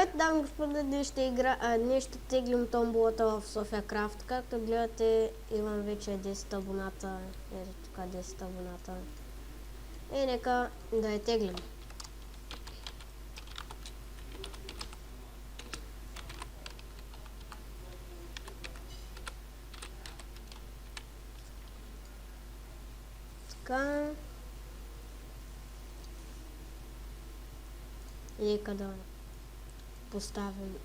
Здравейте, дами и господа, днес ще теглим томболата в София Крафт. Както гледате, имам вече 10 абоната. Ето тук 10 абоната. И нека да я теглим. Така. И нека да поставим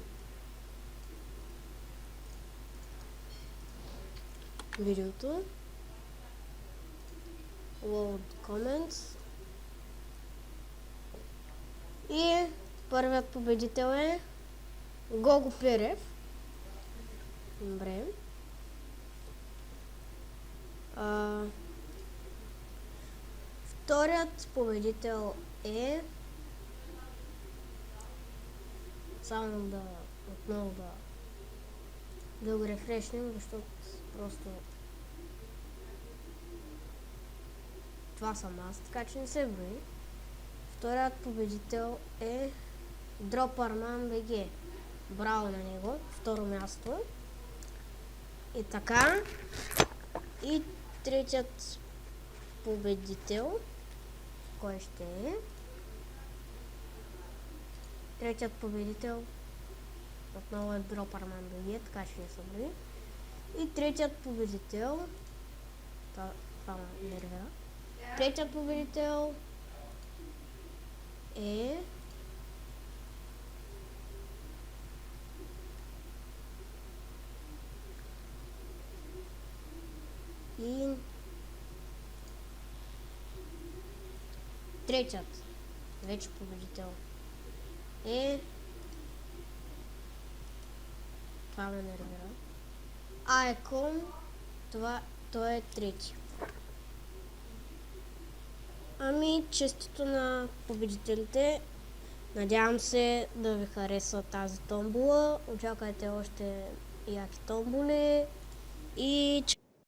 видеото. Load comments. И първият победител е Гого Перев. Добре. Вторият победител е... Само да отново да го рефрешнем, защото просто това съм аз, така че не се брои. Вторият победител е Dropperman BG. Браво на него, второ място. И така. И третият победител, кой ще е? Третият победител отново е Dropperman BG, така ще я събрави. И третият победител, това ме нервира. Третият победител е и третият вече победител е, това ме нервира, Icon, той е трети. Ами, честито на победителите. Надявам се да ви хареса тази томбола. Очаквайте още яки томболи и